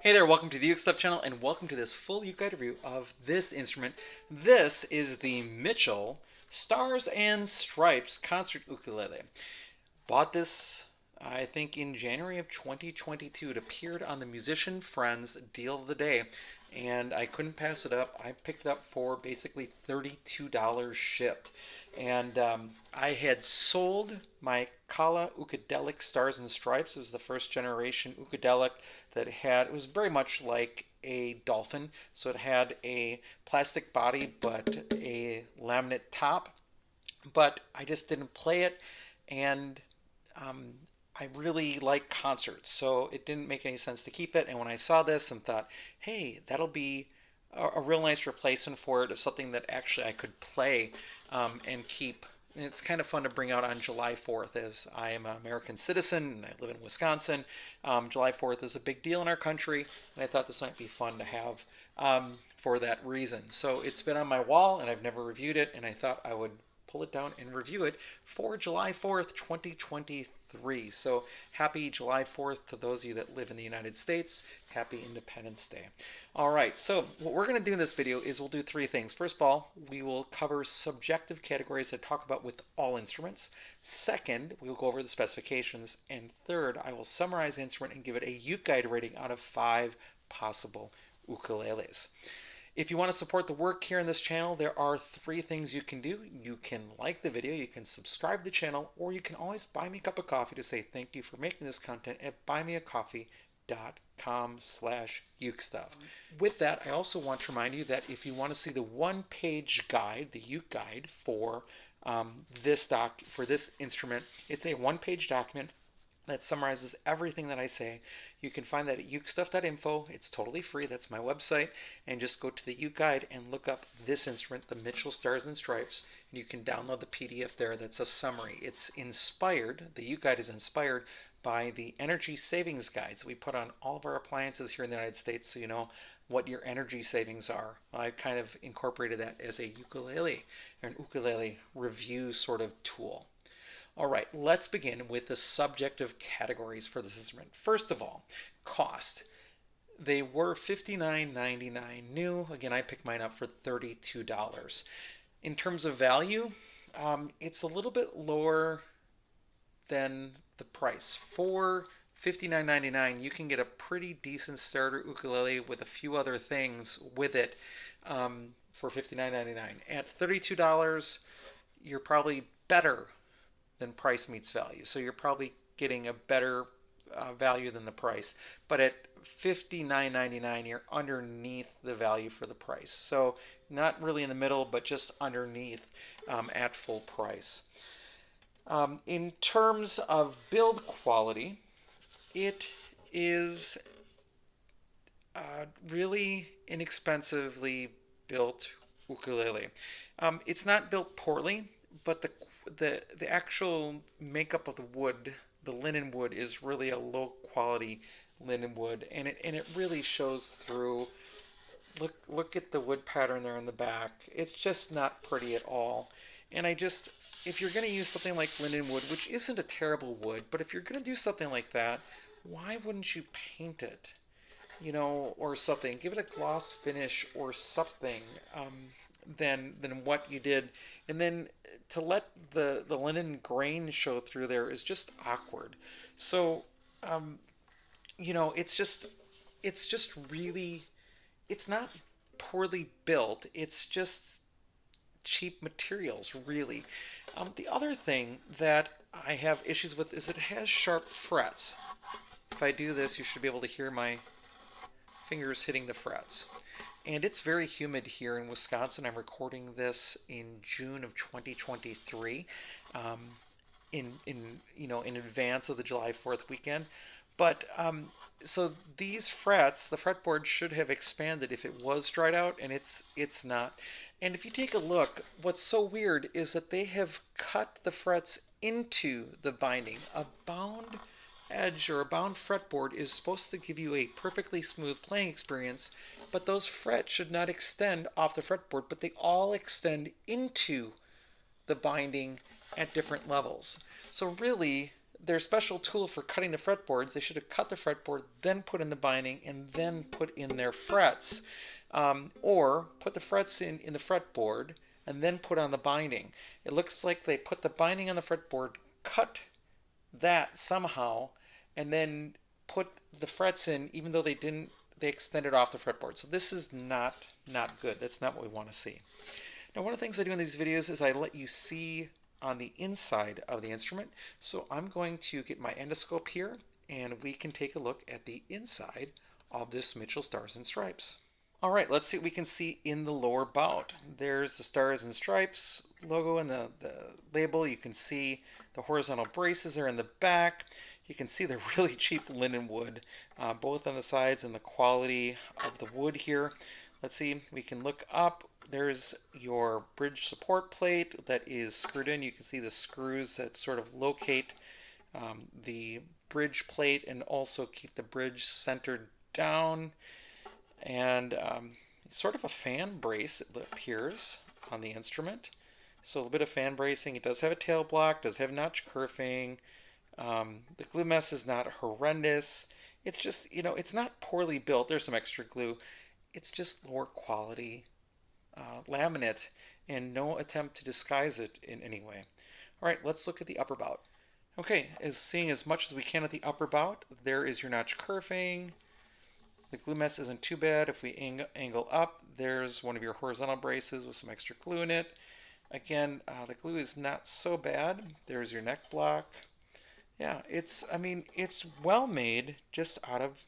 Hey there, welcome to the UkeStuff channel and welcome to this full UkeGuide review of this instrument. This is the Mitchell Stars and Stripes concert ukulele. Bought this, I think, in January of 2022. It appeared on the Musician Friends Deal of the Day and I couldn't pass it up. I picked it up for basically $32 shipped. And I had sold my Kala Ukedelic Stars and Stripes. It was the first generation Ukedelic that had, it was very much like a dolphin. So it had a plastic body but a laminate top. But I just didn't play it. And I really like concerts, so it didn't make any sense to keep it. And when I saw this and thought, hey, that'll be a real nice replacement for it, of something that actually I could play and keep. And it's kind of fun to bring out on July 4th, as I am an American citizen and I live in Wisconsin. July 4th is a big deal in our country, and I thought this might be fun to have for that reason. So it's been on my wall, and I've never reviewed it, and I thought I would pull it down and review it for July 4th, 2023. So happy July 4th to those of you that live in the United States. Happy Independence Day. All right, so what we're going to do in this video is we'll do three things. First of all, we will cover subjective categories that talk about with all instruments. Second, we will go over the specifications. And third, I will summarize the instrument and give it a UkeGuide rating out of 5 possible ukuleles. If you want to support the work here in this channel, there are 3 things you can do. You can like the video, you can subscribe to the channel, or you can always buy me a cup of coffee to say thank you for making this content at buymeacoffee.com/UkeStuff. With that, I also want to remind you that if you want to see the one-page guide, the UkeGuide for this instrument, it's a one-page document that summarizes everything that I say. You can find that at ukestuff.info. It's totally free. That's my website. And just go to the UkeGuide and look up this instrument, the Mitchell Stars and Stripes, and you can download the PDF there. That's a summary. It's inspired, the UkeGuide is inspired by the energy savings guides we put on all of our appliances here in the United States, so you know what your energy savings are. I kind of incorporated that as a ukulele, or an ukulele review sort of tool. All right, let's begin with the subjective categories for this instrument. First of all, cost. They were $59.99 new. Again, I picked mine up for $32. In terms of value, it's a little bit lower than the price. For $59.99, you can get a pretty decent starter ukulele with a few other things with it for $59.99. At $32, you're probably better than price meets value. So you're probably getting a better value than the price. But at $59.99, you're underneath the value for the price. So not really in the middle, but just underneath at full price. In terms of build quality, it is really inexpensively built ukulele. It's not built poorly, but the actual makeup of the wood, the linen wood, is really a low quality linen wood, and it really shows through. Look at the wood pattern there in the back. It's just not pretty at all. And if you're going to use something like linen wood, which isn't a terrible wood, but if you're going to do something like that, why wouldn't you paint it? You know, or something. Give it a gloss finish or something. Than what you did, and then to let the linen grain show through there is just awkward. So you know, it's just really, it's not poorly built, it's just cheap materials, really. The other thing that I have issues with is it has sharp frets. If I do this, you should be able to hear my fingers hitting the frets. And it's very humid here in Wisconsin. I'm recording this in June of 2023, in advance of the July 4th weekend. But so these frets, the fretboard should have expanded if it was dried out, and it's not. And if you take a look, what's so weird is that they have cut the frets into the binding. A bound edge or a bound fretboard is supposed to give you a perfectly smooth playing experience, but those frets should not extend off the fretboard, but they all extend into the binding at different levels. So really, their special tool for cutting the fretboards, they should have cut the fretboard, then put in the binding, and then put in their frets. Or put the frets in the fretboard, and then put on the binding. It looks like they put the binding on the fretboard, cut that somehow, and then put the frets in, even though they didn't, they extended off the fretboard. So this is not good. That's not what we want to see. Now, one of the things I do in these videos is I let you see on the inside of the instrument. So I'm going to get my endoscope here, and we can take a look at the inside of this Mitchell Stars and Stripes. All right, let's see what we can see in the lower bout. There's the Stars and Stripes logo and the label. You can see the horizontal braces are in the back. You can see the really cheap linen wood, both on the sides and the quality of the wood here. Let's see, we can look up. There's your bridge support plate that is screwed in. You can see the screws that sort of locate the bridge plate and also keep the bridge centered down. And it's sort of a fan brace, it appears, on the instrument. So a little bit of fan bracing. It does have a tail block, does have notch kerfing. The glue mess is not horrendous. It's just, it's not poorly built. There's some extra glue. It's just lower quality laminate and no attempt to disguise it in any way. All right, let's look at the upper bout. Okay, seeing as much as we can at the upper bout, there is your notch kerfing. The glue mess isn't too bad. If we angle up, there's one of your horizontal braces with some extra glue in it. Again, the glue is not so bad. There's your neck block. Yeah, it's well made, just out of,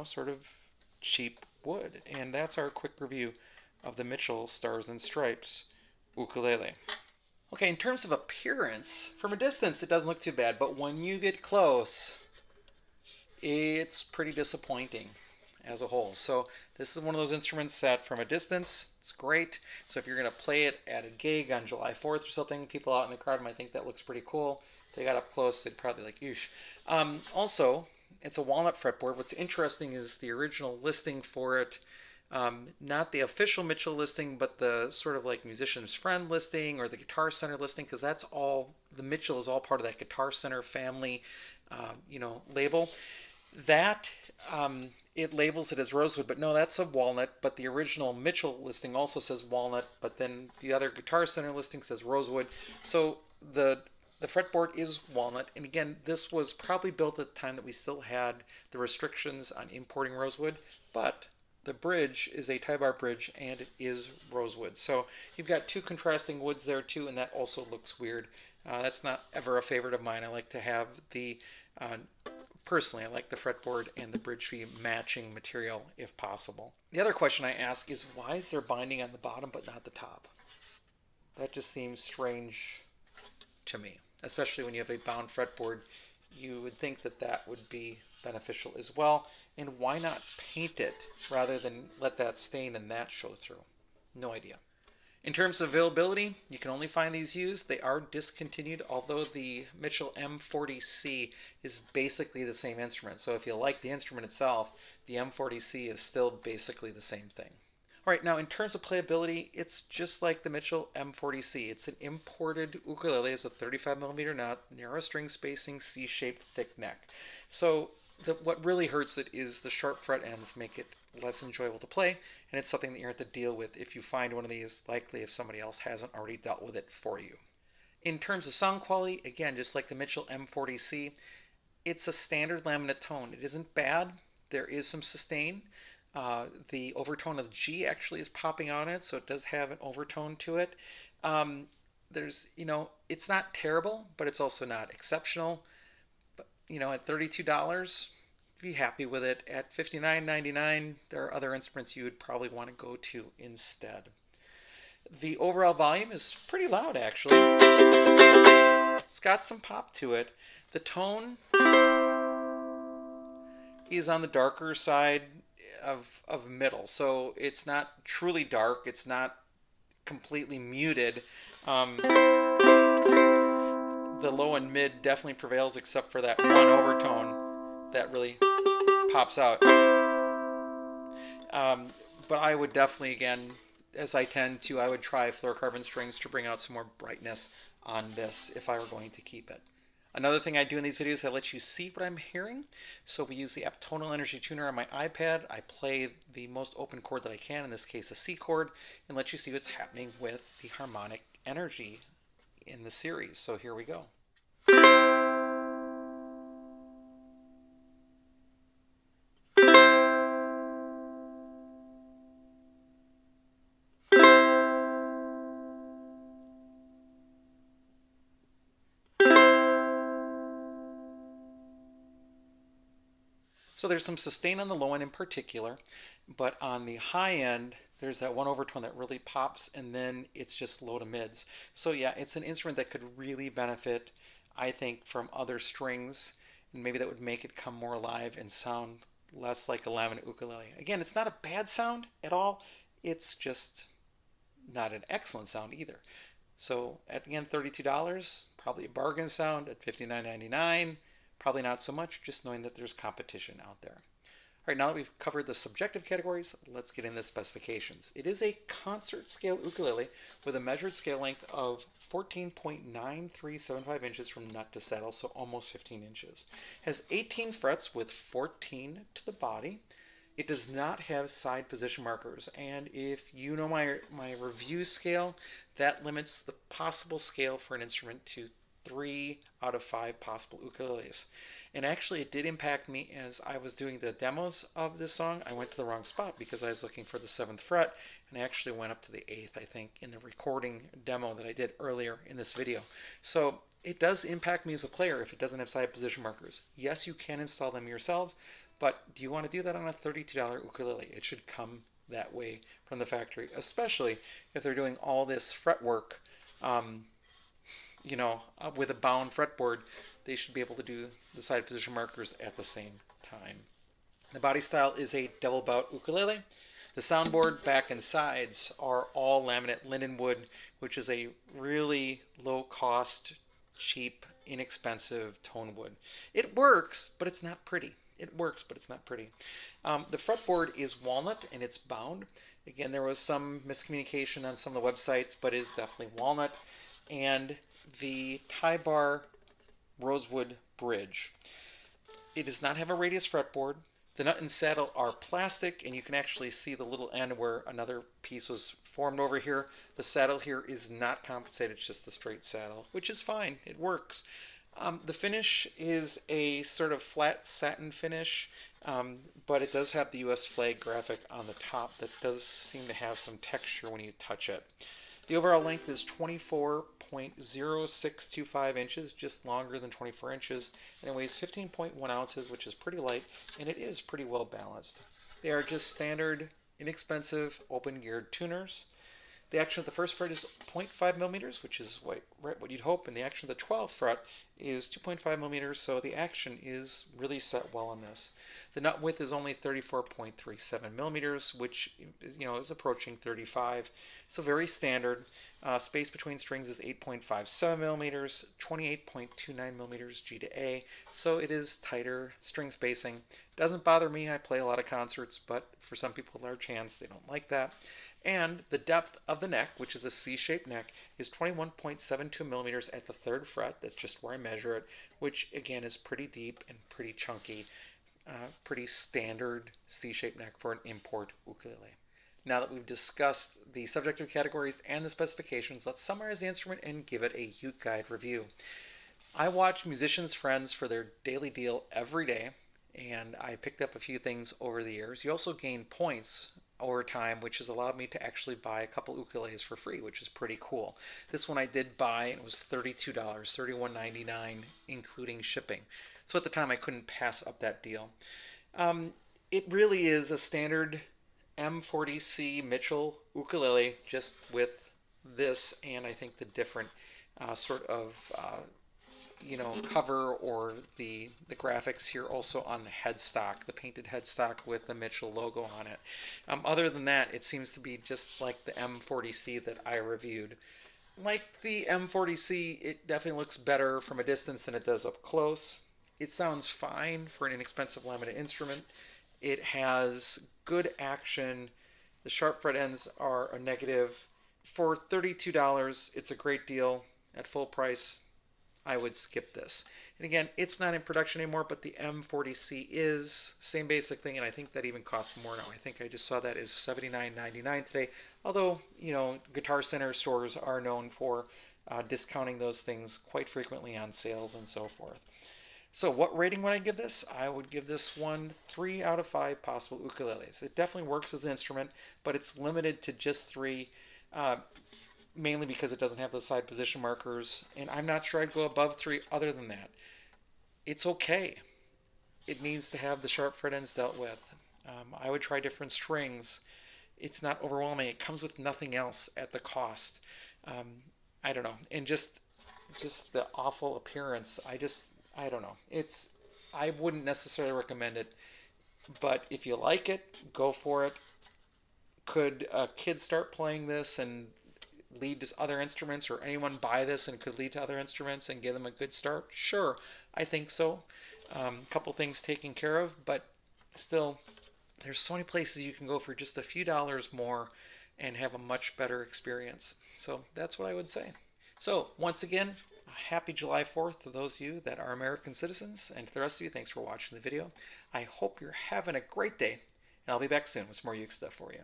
sort of cheap wood. And that's our quick review of the Mitchell Stars and Stripes ukulele. Okay, in terms of appearance, from a distance it doesn't look too bad, but when you get close, it's pretty disappointing as a whole. So this is one of those instruments that from a distance, it's great. So if you're going to play it at a gig on July 4th or something, people out in the crowd might think that looks pretty cool. If they got up close, they'd probably like, eesh. Also, it's a walnut fretboard. What's interesting is the original listing for it, not the official Mitchell listing, but the sort of like Musician's Friend listing or the Guitar Center listing, because that's all, the Mitchell is all part of that Guitar Center family, label. That, it labels it as rosewood, but no, that's a walnut. But the original Mitchell listing also says walnut, but then the other Guitar Center listing says rosewood. So the fretboard is walnut, and again, this was probably built at the time that we still had the restrictions on importing rosewood, but the bridge is a tie bar bridge, and it is rosewood. So you've got two contrasting woods there too, and that also looks weird. That's not ever a favorite of mine. I like to have the personally, I like the fretboard and the bridge fee matching material if possible. The other question I ask is, why is there binding on the bottom but not the top? That just seems strange to me, especially when you have a bound fretboard. You would think that that would be beneficial as well. And why not paint it rather than let that stain and that show through? No idea. In terms of availability, you can only find these used. They are discontinued, although the Mitchell M40C is basically the same instrument. So if you like the instrument itself, the M40C is still basically the same thing. All right, now in terms of playability, it's just like the Mitchell M40C. It's an imported ukulele. It's a 35mm nut, narrow string spacing, C-shaped thick neck. So what really hurts it is the sharp fret ends make it less enjoyable to play, and it's something that you have to deal with if you find one of these, likely if somebody else hasn't already dealt with it for you. In terms of sound quality, again, just like the Mitchell M40C, it's a standard laminate tone. It isn't bad. There is some sustain. The overtone of G actually is popping on it, so it does have an overtone to it. There's, it's not terrible, but it's also not exceptional. But, at $32, be happy with it. At $59.99, there are other instruments you would probably want to go to instead. The overall volume is pretty loud, actually. It's got some pop to it. The tone is on the darker side of middle, so it's not truly dark. It's not completely muted. The low and mid definitely prevails, except for that one overtone that really pops out. But I would definitely, again, as I tend to, I would try fluorocarbon strings to bring out some more brightness on this if I were going to keep it. Another thing I do in these videos, I let you see what I'm hearing. So we use the app Tonal Energy Tuner on my iPad. I play the most open chord that I can, in this case a C chord, and let you see what's happening with the harmonic energy in the series. So here we go. So there's some sustain on the low end in particular, but on the high end, there's that one overtone that really pops, and then it's just low to mids. So yeah, it's an instrument that could really benefit, I think, from other strings, and maybe that would make it come more alive and sound less like a laminate ukulele. Again, it's not a bad sound at all. It's just not an excellent sound either. So at the end, $32, probably a bargain sound. At $59.99, probably not so much, just knowing that there's competition out there. All right, now that we've covered the subjective categories, let's get into specifications. It is a concert scale ukulele with a measured scale length of 14.9375 inches from nut to saddle, so almost 15 inches. Has 18 frets with 14 to the body. It does not have side position markers, and if you know my review scale, that limits the possible scale for an instrument to 3 out of 5 possible ukuleles. And actually it did impact me as I was doing the demos of this song. I went to the wrong spot because I was looking for the 7th fret, and I actually went up to the 8th, I think, in the recording demo that I did earlier in this video. So it does impact me as a player if it doesn't have side position markers. Yes, you can install them yourselves, but do you want to do that on a $32 ukulele? It should come that way from the factory, especially if they're doing all this fretwork, with a bound fretboard. They should be able to do the side position markers at the same time. The body style is a double bout ukulele. The soundboard, back and sides are all laminate linenwood, which is a really low cost, cheap, inexpensive tone wood. It works, but it's not pretty. It works, but it's not pretty. The fretboard is walnut and it's bound. Again, there was some miscommunication on some of the websites, but it is definitely walnut. And the tie bar rosewood bridge. It does not have a radius fretboard. The nut and saddle are plastic, and you can actually see the little end where another piece was formed over here. The saddle here is not compensated, it's just the straight saddle, which is fine. It works. The finish is a sort of flat satin finish, but it does have the US flag graphic on the top that does seem to have some texture when you touch it. The overall length is 24.0625 inches, just longer than 24 inches, and it weighs 15.1 ounces, which is pretty light, and it is pretty well balanced. They are just standard, inexpensive, open-geared tuners. The action of the first fret is 0.5 millimeters, which is right what you'd hope, and the action of the 12th fret is 2.5 millimeters, so the action is really set well on this. The nut width is only 34.37 millimeters, which is approaching 35, so very standard. Space between strings is 8.57 millimeters, 28.29 millimeters G to A, so it is tighter string spacing. Doesn't bother me. I play a lot of concerts, but for some people with large hands, they don't like that. And the depth of the neck, which is a C-shaped neck, is 21.72 millimeters at the 3rd fret. That's just where I measure it, which again is pretty deep and pretty chunky. Pretty standard C-shaped neck for an import ukulele. Now that we've discussed the subjective categories and the specifications, let's summarize the instrument and give it a UkeGuide review. I watch musicians' friends for their daily deal every day, and I picked up a few things over the years. You also gain points over time, which has allowed me to actually buy a couple ukuleles for free, which is pretty cool. This one I did buy, and it was $32, $31.99, including shipping. So at the time, I couldn't pass up that deal. It really is a standard M40C Mitchell ukulele, just with this and I think the different cover or the graphics here also on the headstock, the painted headstock with the Mitchell logo on it. Other than that, it seems to be just like the M40C that I reviewed. Like the M40C, it definitely looks better from a distance than it does up close. It sounds fine for an inexpensive laminate instrument. It has good action. The sharp fret ends are a negative. For $32, it's a great deal. At full price, I would skip this. And again, it's not in production anymore, but the M40C is. Same basic thing, and I think that even costs more now. I think I just saw that is $79.99 today. Although, you know, Guitar Center stores are known for discounting those things quite frequently on sales and so forth. So what rating would I give this? I would give this one 3 out of 5 possible ukuleles. It definitely works as an instrument, but it's limited to just 3, mainly because it doesn't have those side position markers, and I'm not sure I'd go above 3 other than that. It's okay. It needs to have the sharp fret ends dealt with. I would try different strings. It's not overwhelming. It comes with nothing else at the cost. I don't know. And just the awful appearance. I don't know. I wouldn't necessarily recommend it, but if you like it, go for it. Could a kid start playing this and lead to other instruments, or anyone buy this and could lead to other instruments and give them a good start? Sure, I think so. A couple things taken care of, but still, there's so many places you can go for just a few dollars more and have a much better experience. So that's what I would say. So once again, happy July 4th to those of you that are American citizens, and to the rest of you, thanks for watching the video. I hope you're having a great day, and I'll be back soon with some more Uke stuff for you.